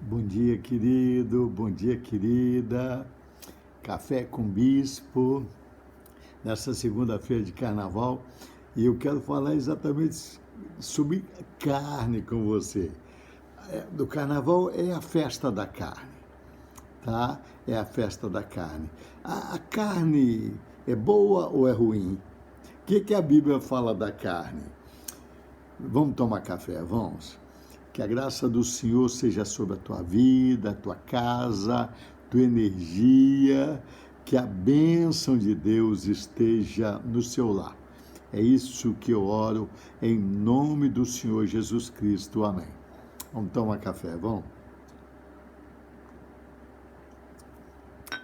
Bom dia, querido. Bom dia, querida. Café com Bispo, nessa segunda-feira de carnaval. E eu quero falar exatamente sobre carne com você. Do carnaval é a festa da carne, tá? É a festa da carne. A carne é boa ou é ruim? O que a Bíblia fala da carne? Vamos tomar café, vamos. Que a graça do Senhor seja sobre a tua vida, a tua casa, tua energia, que a bênção de Deus esteja no seu lar. É isso que eu oro em nome do Senhor Jesus Cristo. Amém. Vamos tomar café, vamos?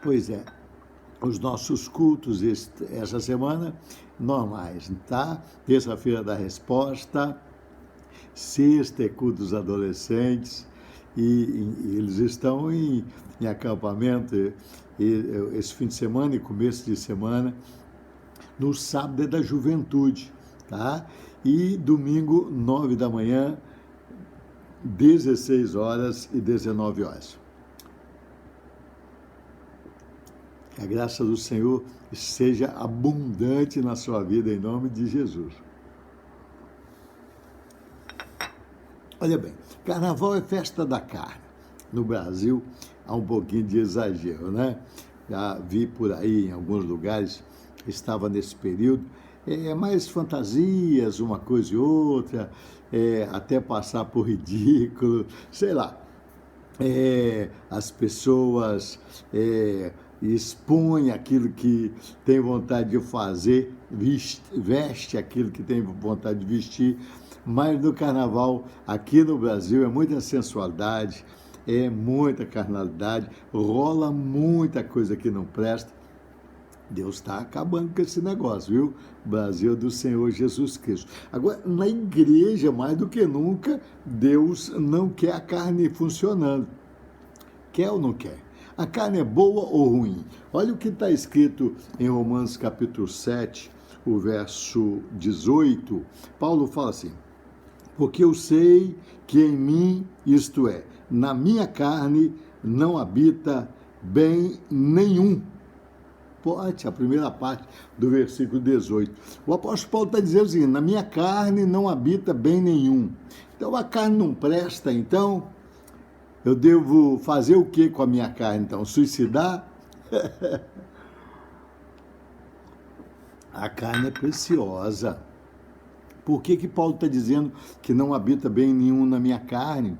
Pois é, os nossos cultos essa semana, normais, tá? Terça-feira da resposta, sexta é culto dos adolescentes, e eles estão em acampamento esse fim de semana e começo de semana. No sábado é da juventude, tá? E domingo, 9 da manhã, 16 horas e 19 horas. Que a graça do Senhor seja abundante na sua vida, em nome de Jesus. Olha bem, carnaval é festa da carne. No Brasil, há um pouquinho de exagero, né? Já vi por aí, em alguns lugares, estava nesse período, mais fantasias, uma coisa e outra, até passar por ridículo, sei lá. As pessoas expõem aquilo que tem vontade de fazer, veste aquilo que tem vontade de vestir, mas no carnaval, aqui no Brasil, é muita sensualidade, é muita carnalidade, rola muita coisa que não presta. Deus está acabando com esse negócio, viu? Brasil do Senhor Jesus Cristo. Agora, na igreja, mais do que nunca, Deus não quer a carne funcionando. Quer ou não quer? A carne é boa ou ruim? Olha o que está escrito em Romanos capítulo 7, o verso 18. Paulo fala assim: porque eu sei que em mim, isto é, na minha carne, não habita bem nenhum. A primeira parte do versículo 18. O apóstolo Paulo está dizendo assim: na minha carne não habita bem nenhum. Então a carne não presta, então eu devo fazer o que com a minha carne? Então, suicidar? A carne é preciosa. Por que Paulo está dizendo que não habita bem nenhum na minha carne?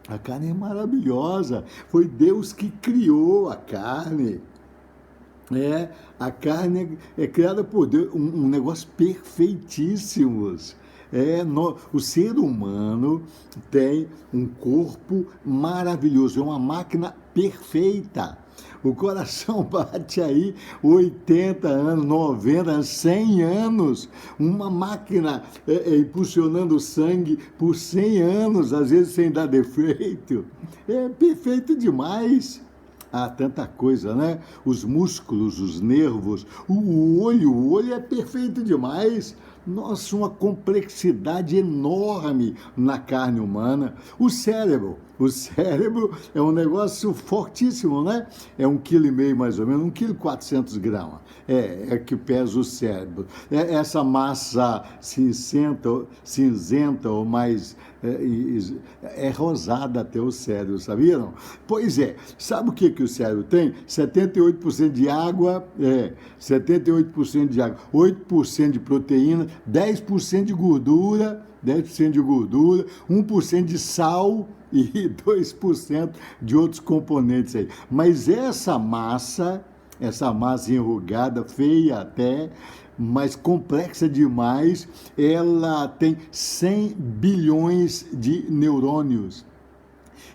A carne é maravilhosa. Foi Deus que criou a carne. A carne é criada por Deus, um negócio perfeitíssimo. O ser humano tem um corpo maravilhoso, é uma máquina perfeita. O coração bate aí 80 anos, 90 anos, 100 anos. Uma máquina impulsionando o sangue por 100 anos, às vezes sem dar defeito. É perfeito demais. Há tanta coisa, né? Os músculos, os nervos, o olho é perfeito demais. Nossa, uma complexidade enorme na carne humana. O cérebro é um negócio fortíssimo, né? É 1,5 kg mais ou menos, 1,4 kg. É que pesa o cérebro. Essa massa cinzenta ou mais rosada até o cérebro, sabiam? Pois é, sabe o que o cérebro tem? 78% de água, 78% de água, 8% de proteína, 10% de gordura, 1% de sal e 2% de outros componentes aí. Mas essa massa enrugada, feia até, mas complexa demais, ela tem 100 bilhões de neurônios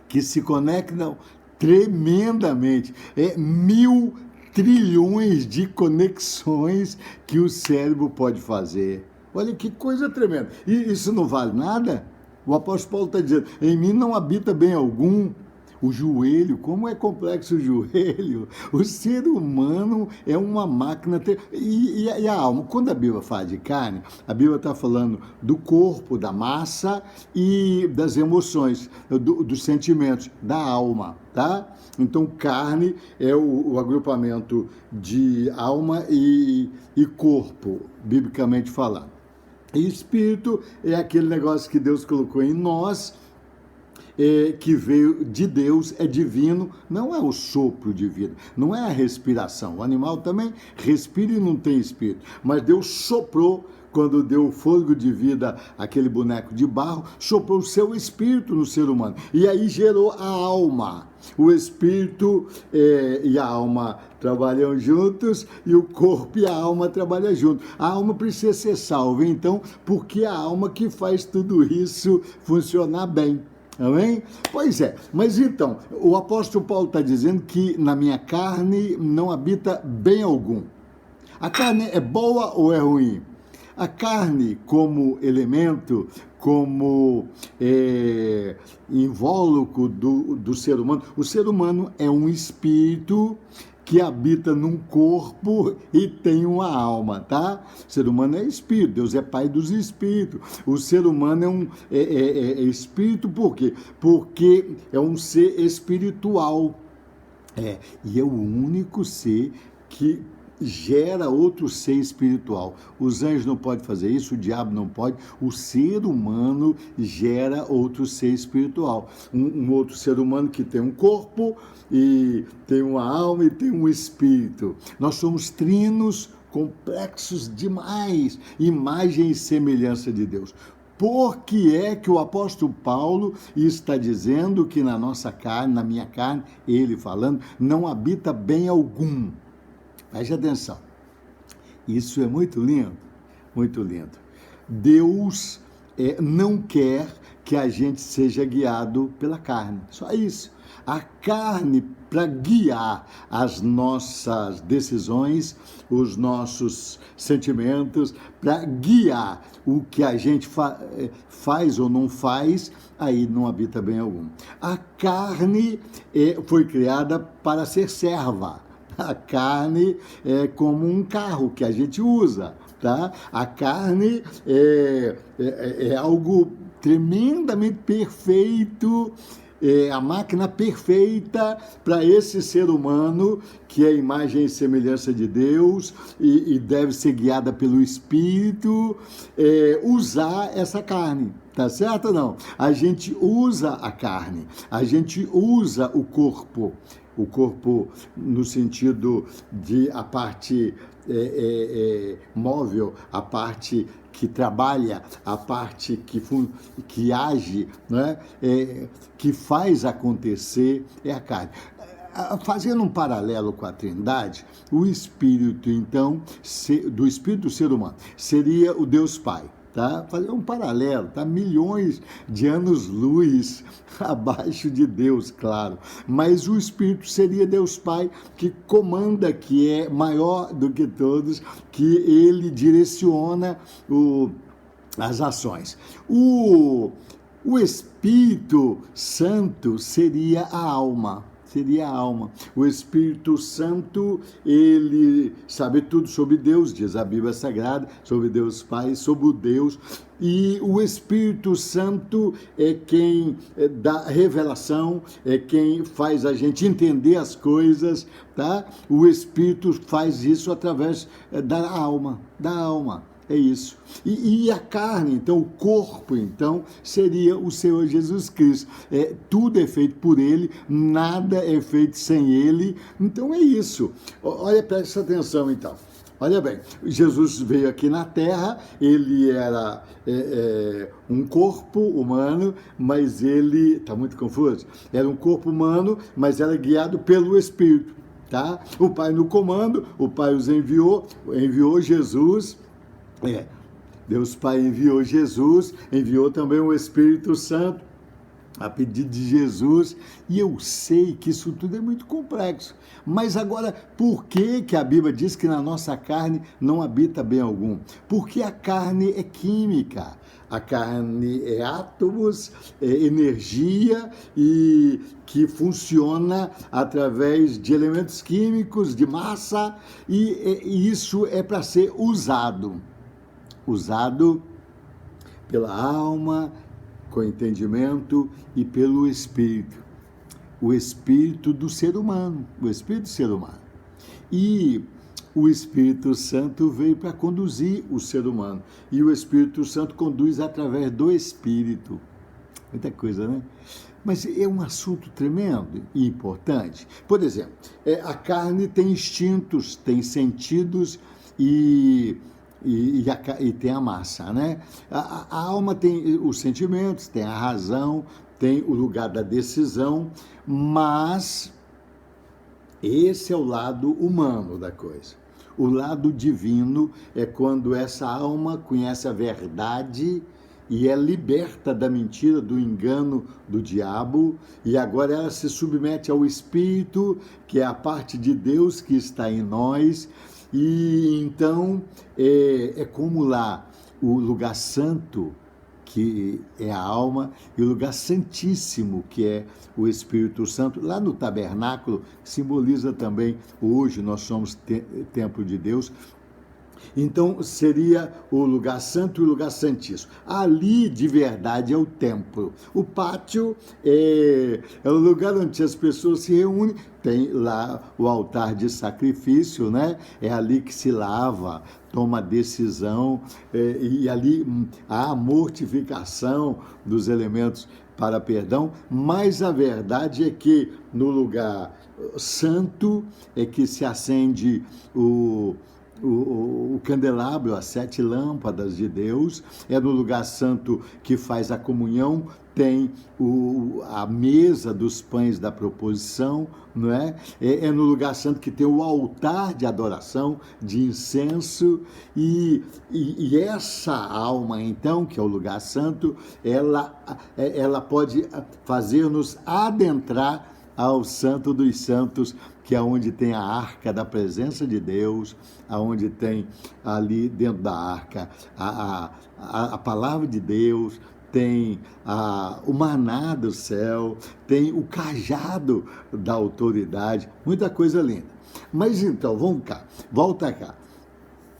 que se conectam tremendamente. 1.000 trilhões de conexões que o cérebro pode fazer. Olha que coisa tremenda. E isso não vale nada? O apóstolo Paulo está dizendo: em mim não habita bem algum. O joelho, como é complexo o joelho. O ser humano é uma máquina. E a alma? Quando a Bíblia fala de carne, a Bíblia está falando do corpo, da massa e das emoções, dos sentimentos, da alma, tá? Então, carne é o agrupamento de alma e corpo, biblicamente falando. E espírito é aquele negócio que Deus colocou em nós, que veio de Deus, é divino, não é o sopro divino, não é a respiração. O animal também respira e não tem espírito, mas Deus soprou, quando deu o fôlego de vida àquele boneco de barro, soprou o seu espírito no ser humano, e aí gerou a alma. O espírito e a alma trabalham juntos, e o corpo e a alma trabalham juntos. A alma precisa ser salva, então, porque é a alma que faz tudo isso funcionar bem. Amém? Pois é, mas então, o apóstolo Paulo está dizendo que na minha carne não habita bem algum. A carne é boa ou é ruim? A carne, como elemento, como invólucro do ser humano, o ser humano é um espírito que habita num corpo e tem uma alma, tá? O ser humano é espírito, Deus é pai dos espíritos. O ser humano é espírito por quê? Porque é um ser espiritual. E é o único ser que gera outro ser espiritual. Os anjos não podem fazer isso, o diabo não pode. O ser humano gera outro ser espiritual. Um outro ser humano que tem um corpo e tem uma alma e tem um espírito. Nós somos trinos, complexos demais, imagem e semelhança de Deus. Por que é que o apóstolo Paulo está dizendo que na nossa carne, na minha carne, ele falando, não habita bem algum? Preste atenção, isso é muito lindo, muito lindo. Deus não quer que a gente seja guiado pela carne, só isso. A carne, para guiar as nossas decisões, os nossos sentimentos, para guiar o que a gente faz ou não faz, aí não habita bem algum. A carne foi criada para ser serva. A carne é como um carro que a gente usa, tá? A carne é algo tremendamente perfeito, a máquina perfeita para esse ser humano, que é a imagem e semelhança de Deus e deve ser guiada pelo Espírito, usar essa carne. Tá certo ou não? A gente usa a carne, a gente usa o corpo no sentido de a parte móvel, a parte que trabalha, a parte que age, né? Que faz acontecer, é a carne. Fazendo um paralelo com a Trindade, o Espírito, então, do Espírito do ser humano, seria o Deus Pai. Tá? Fazer um paralelo, tá? Milhões de anos-luz abaixo de Deus, claro. Mas o Espírito seria Deus Pai, que comanda, que é maior do que todos, que ele direciona as ações. O Espírito Santo seria a alma. Seria a alma. O Espírito Santo, ele sabe tudo sobre Deus, diz a Bíblia Sagrada, sobre Deus Pai, sobre o Deus. E o Espírito Santo é quem dá revelação, é quem faz a gente entender as coisas, tá? O Espírito faz isso através da alma, É isso. E a carne, então, o corpo, então, seria o Senhor Jesus Cristo. Tudo é feito por Ele, nada é feito sem Ele. Então, é isso. Olha, presta atenção, então. Olha bem, Jesus veio aqui na Terra, ele era um corpo humano, mas ele... Está muito confuso? Era um corpo humano, mas era guiado pelo Espírito, tá? O Pai no comando, o Pai os enviou Jesus... Deus Pai enviou Jesus, enviou também o Espírito Santo, a pedido de Jesus, e eu sei que isso tudo é muito complexo. Mas agora, por que que a Bíblia diz que na nossa carne não habita bem algum? Porque a carne é química. A carne é átomos, é energia e que funciona através de elementos químicos, de massa, e isso é para ser usado pela alma, com entendimento e pelo Espírito. O Espírito do ser humano, o Espírito do ser humano. E o Espírito Santo veio para conduzir o ser humano. E o Espírito Santo conduz através do Espírito. Muita coisa, né? Mas é um assunto tremendo e importante. Por exemplo, a carne tem instintos, tem sentidos e tem a massa, né? A alma tem os sentimentos, tem a razão, tem o lugar da decisão, mas esse é o lado humano da coisa. O lado divino é quando essa alma conhece a verdade e é liberta da mentira, do engano do diabo, e agora ela se submete ao Espírito, que é a parte de Deus que está em nós. E então é como lá o lugar santo, que é a alma, e o lugar santíssimo, que é o Espírito Santo, lá no tabernáculo, simboliza também, hoje nós somos templo de Deus. Então seria o lugar santo e o lugar santíssimo. Ali de verdade é o templo. O pátio é o lugar onde as pessoas se reúnem. Tem lá o altar de sacrifício, né? É ali que se lava, toma decisão, e ali há a mortificação dos elementos para perdão, mas a verdade é que no lugar santo é que se acende o candelabro, as 7 lâmpadas de Deus, é no lugar santo que faz a comunhão, tem a mesa dos pães da proposição, não é? É no lugar santo que tem o altar de adoração, de incenso, e essa alma, então, que é o lugar santo, ela pode fazer-nos adentrar ao Santo dos Santos, que é onde tem a arca da presença de Deus, aonde tem ali dentro da arca a palavra de Deus, tem o maná do céu, tem o cajado da autoridade, muita coisa linda. Mas então, vamos cá, volta cá.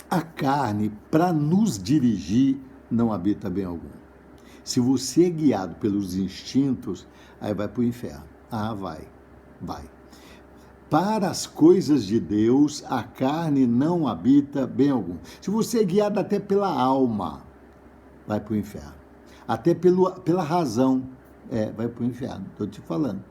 A carne, para nos dirigir, não habita bem algum. Se você é guiado pelos instintos, aí vai para o inferno. Vai. Para as coisas de Deus, a carne não habita bem algum. Se você é guiado até pela alma, vai para o inferno. Até pela razão, vai para o inferno, estou te falando.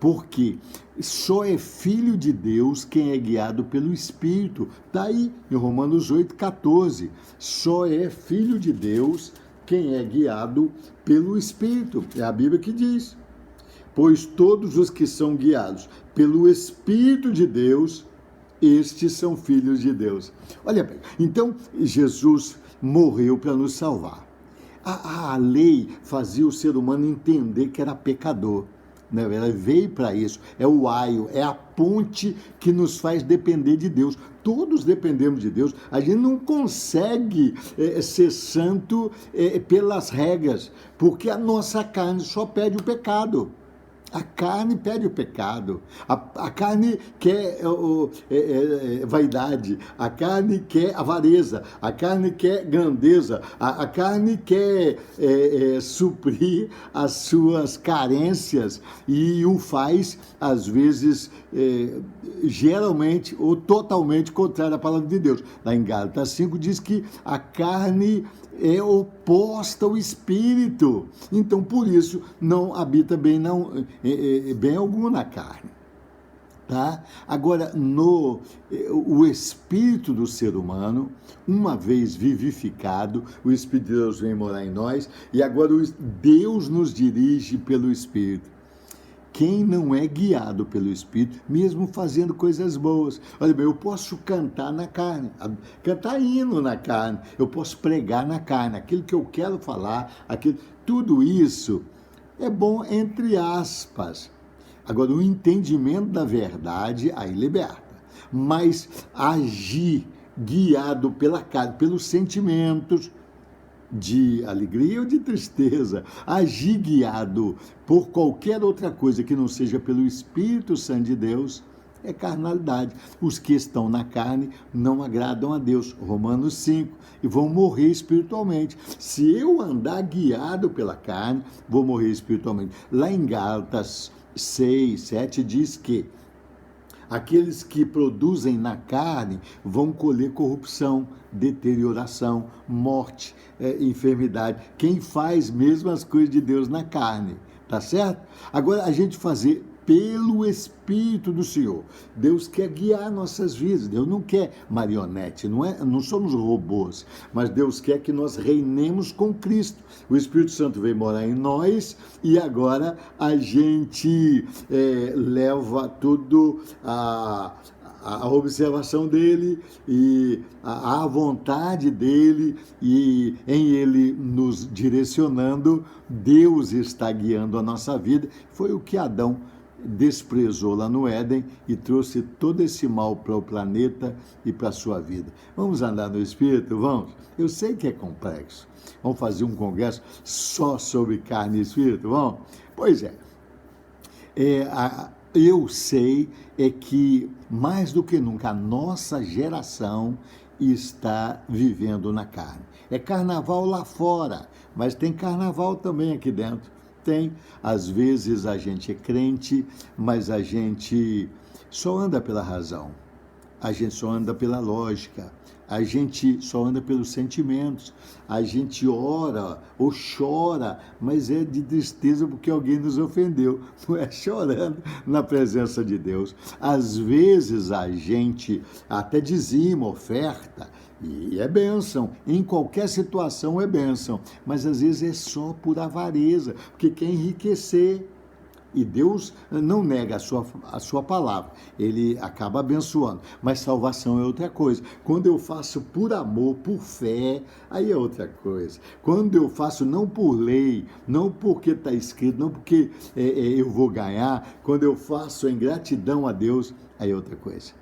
Porque só é filho de Deus quem é guiado pelo Espírito. Está aí em Romanos 8,14. Só é filho de Deus quem é guiado pelo Espírito. É a Bíblia que diz. Pois todos os que são guiados pelo Espírito de Deus, estes são filhos de Deus. Olha bem, então Jesus morreu para nos salvar. A lei fazia o ser humano entender que era pecador. Né? Ela veio para isso, é o aio, é a ponte que nos faz depender de Deus. Todos dependemos de Deus, a gente não consegue ser santo pelas regras, porque a nossa carne só pede o pecado. A carne pede o pecado, a carne quer vaidade, a carne quer avareza, a carne quer grandeza, a carne quer suprir as suas carências e o faz, às vezes, geralmente ou totalmente contrário à palavra de Deus. Lá em Gálatas 5 diz que a carne é oposta ao Espírito. Então, por isso, não habita bem algum na carne. Tá? Agora, o Espírito do ser humano, uma vez vivificado, o Espírito de Deus vem morar em nós, e agora Deus nos dirige pelo Espírito. Quem não é guiado pelo Espírito, mesmo fazendo coisas boas. Olha bem, eu posso cantar na carne, cantar hino na carne, eu posso pregar na carne, aquilo que eu quero falar, tudo isso é bom entre aspas. Agora, o entendimento da verdade aí liberta. Mas agir guiado pela carne, pelos sentimentos de alegria ou de tristeza, agir guiado por qualquer outra coisa que não seja pelo Espírito Santo de Deus, é carnalidade. Os que estão na carne não agradam a Deus. Romanos 5. E vão morrer espiritualmente. Se eu andar guiado pela carne, vou morrer espiritualmente. Lá em Gálatas 6, 7 diz que aqueles que produzem na carne vão colher corrupção, deterioração, morte, enfermidade. Quem faz mesmo as coisas de Deus na carne, tá certo? Agora, a gente fazer pelo Espírito do Senhor. Deus quer guiar nossas vidas. Deus não quer marionete, não somos robôs, mas Deus quer que nós reinemos com Cristo. O Espírito Santo veio morar em nós e agora a gente leva tudo a observação dele e a vontade dele, e em ele nos direcionando, Deus está guiando a nossa vida. Foi o que Adão desprezou lá no Éden e trouxe todo esse mal para o planeta e para a sua vida. Vamos andar no Espírito? Vamos? Eu sei que é complexo. Vamos fazer um congresso só sobre carne e Espírito? Vamos? Pois é. Eu sei que, mais do que nunca, a nossa geração está vivendo na carne. É carnaval lá fora, mas tem carnaval também aqui dentro. Tem. Às vezes a gente é crente, mas a gente só anda pela razão, a gente só anda pela lógica, a gente só anda pelos sentimentos, a gente ora ou chora, mas é de tristeza porque alguém nos ofendeu, não é chorando na presença de Deus. Às vezes a gente até dizima, oferta, e é bênção, em qualquer situação é bênção, mas às vezes é só por avareza, porque quer enriquecer. E Deus não nega a sua palavra, ele acaba abençoando, mas salvação é outra coisa. Quando eu faço por amor, por fé, aí é outra coisa. Quando eu faço não por lei, não porque está escrito, não porque eu vou ganhar, quando eu faço em gratidão a Deus, aí é outra coisa.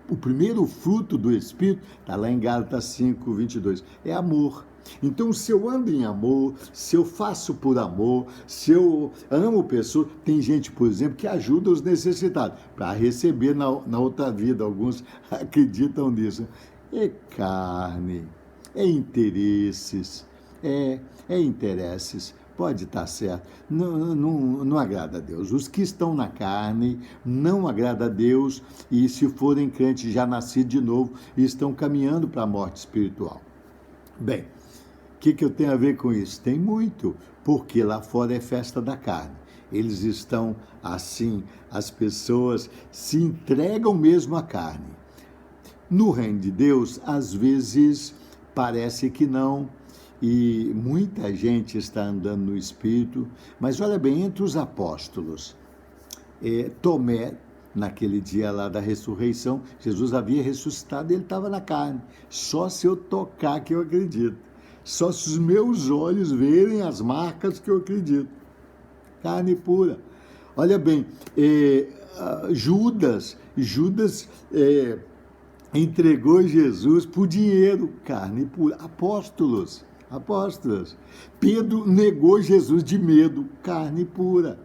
O primeiro fruto do Espírito, está lá em Gálatas 5, 22, é amor. Então, se eu ando em amor, se eu faço por amor, se eu amo pessoas, tem gente, por exemplo, que ajuda os necessitados para receber na outra vida. Alguns acreditam nisso. É carne, é interesses, interesses. Pode estar certo, não agrada a Deus. Os que estão na carne não agrada a Deus, e se forem crentes já nascidos de novo, estão caminhando para a morte espiritual. Bem, o que eu tenho a ver com isso? Tem muito, porque lá fora é festa da carne. Eles estão assim, as pessoas se entregam mesmo à carne. No reino de Deus, às vezes, parece que não, e muita gente está andando no Espírito, mas olha bem, entre os apóstolos, Tomé, naquele dia lá da ressurreição, Jesus havia ressuscitado e ele estava na carne. Só se eu tocar que eu acredito. Só se os meus olhos verem as marcas que eu acredito. Carne pura. Olha bem, Judas entregou Jesus por dinheiro, carne pura. Apóstolos. Pedro negou Jesus de medo, carne pura.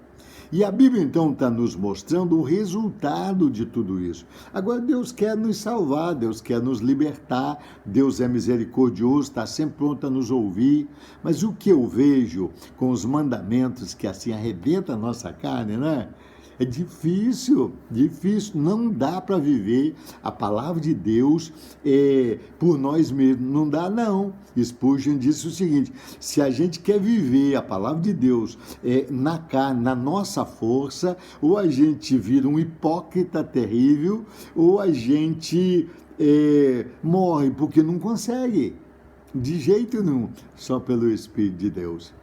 E a Bíblia, então, está nos mostrando o resultado de tudo isso. Agora, Deus quer nos salvar, Deus quer nos libertar, Deus é misericordioso, está sempre pronto a nos ouvir. Mas o que eu vejo com os mandamentos que assim arrebentam a nossa carne, né? É difícil, não dá para viver a palavra de Deus por nós mesmos, não dá não. Spurgeon disse o seguinte: se a gente quer viver a palavra de Deus na carne, na nossa força, ou a gente vira um hipócrita terrível, ou a gente morre porque não consegue, de jeito nenhum, só pelo Espírito de Deus.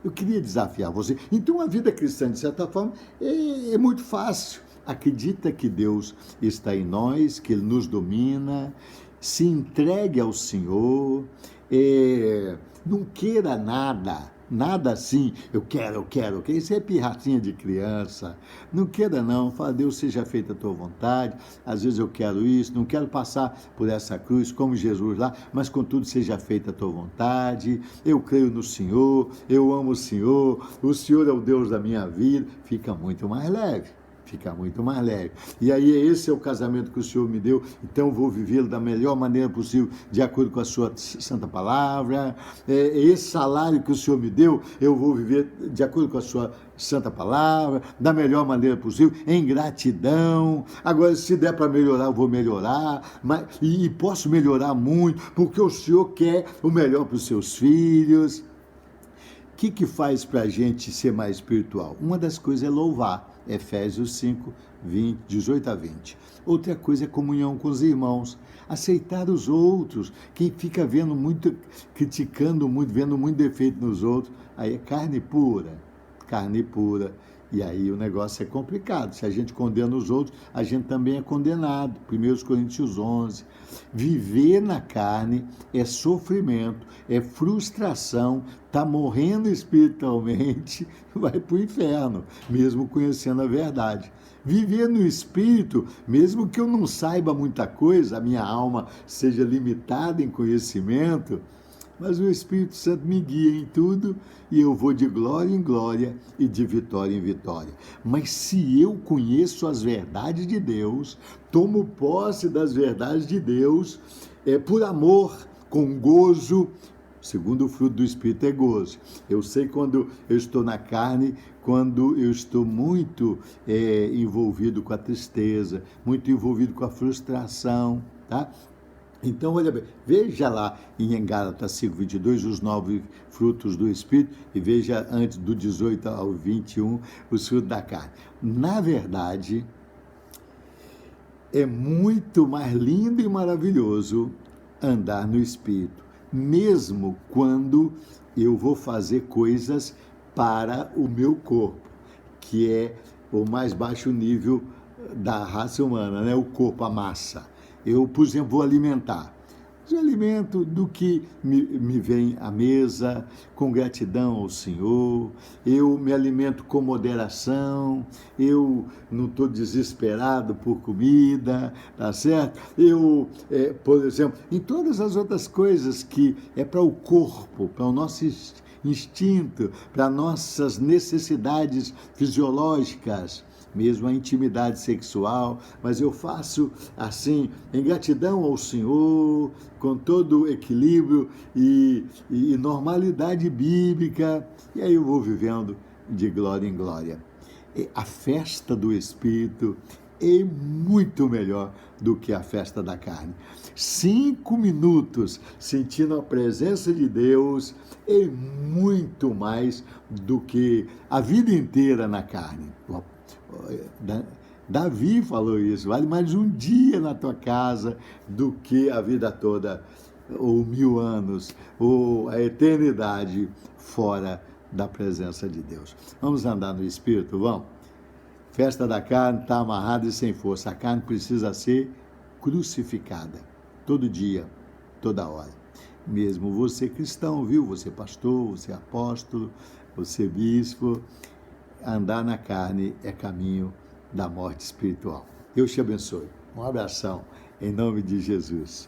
Eu queria desafiar você. Então, a vida cristã, de certa forma, é muito fácil. Acredita que Deus está em nós, que Ele nos domina, se entregue ao Senhor, não queira nada, Nada assim, eu quero, que isso é pirracinha de criança. Não queira não, fala, Deus, seja feita a tua vontade. Às vezes eu quero isso, não quero passar por essa cruz como Jesus lá, mas contudo seja feita a tua vontade. Eu creio no Senhor, eu amo o Senhor é o Deus da minha vida. Fica muito mais leve. Fica muito mais leve. E aí, esse é o casamento que o Senhor me deu, então eu vou vivê-lo da melhor maneira possível, de acordo com a sua santa palavra. Esse salário que o Senhor me deu, eu vou viver de acordo com a sua santa palavra, da melhor maneira possível, em gratidão. Agora, se der para melhorar, eu vou melhorar, e posso melhorar muito, porque o Senhor quer o melhor para os seus filhos. O que faz para a gente ser mais espiritual? Uma das coisas é louvar, Efésios 5, 18 a 20. Outra coisa é comunhão com os irmãos, aceitar os outros. Quem fica vendo muito, criticando muito, vendo muito defeito nos outros, aí é carne pura. E aí o negócio é complicado. Se a gente condena os outros, a gente também é condenado. 1 Coríntios 11. Viver na carne é sofrimento, é frustração, está morrendo espiritualmente, vai para o inferno, mesmo conhecendo a verdade. Viver no Espírito, mesmo que eu não saiba muita coisa, a minha alma seja limitada em conhecimento, mas o Espírito Santo me guia em tudo e eu vou de glória em glória e de vitória em vitória. Mas se eu conheço as verdades de Deus, tomo posse das verdades de Deus, por amor, com gozo. O segundo fruto do Espírito é gozo. Eu sei quando eu estou na carne, quando eu estou muito envolvido com a tristeza, muito envolvido com a frustração, tá? Então, olha bem, veja lá em Gálatas 5:22 os 9 frutos do Espírito e veja antes do 18 ao 21 os frutos da carne. Na verdade, é muito mais lindo e maravilhoso andar no Espírito, mesmo quando eu vou fazer coisas para o meu corpo, que é o mais baixo nível da raça humana, né? O corpo, a massa. Eu, por exemplo, vou alimentar. Eu alimento do que me vem à mesa, com gratidão ao Senhor, eu me alimento com moderação, eu não estou desesperado por comida, tá certo? Eu, por exemplo, em todas as outras coisas que é para o corpo, para o nosso instinto, para nossas necessidades fisiológicas, mesmo a intimidade sexual, mas eu faço assim, em gratidão ao Senhor, com todo equilíbrio e normalidade bíblica, e aí eu vou vivendo de glória em glória. E a festa do Espírito é muito melhor do que a festa da carne. 5 minutos sentindo a presença de Deus é muito mais do que a vida inteira na carne. Davi falou isso, vale mais um dia na tua casa do que a vida toda, ou 1000 anos, ou a eternidade fora da presença de Deus. Vamos andar no Espírito, vamos? Festa da carne está amarrada e sem força. A carne precisa ser crucificada, todo dia, toda hora. Mesmo você cristão, viu? Você pastor, você apóstolo, você bispo, andar na carne é caminho da morte espiritual. Deus te abençoe. Um abração, em nome de Jesus.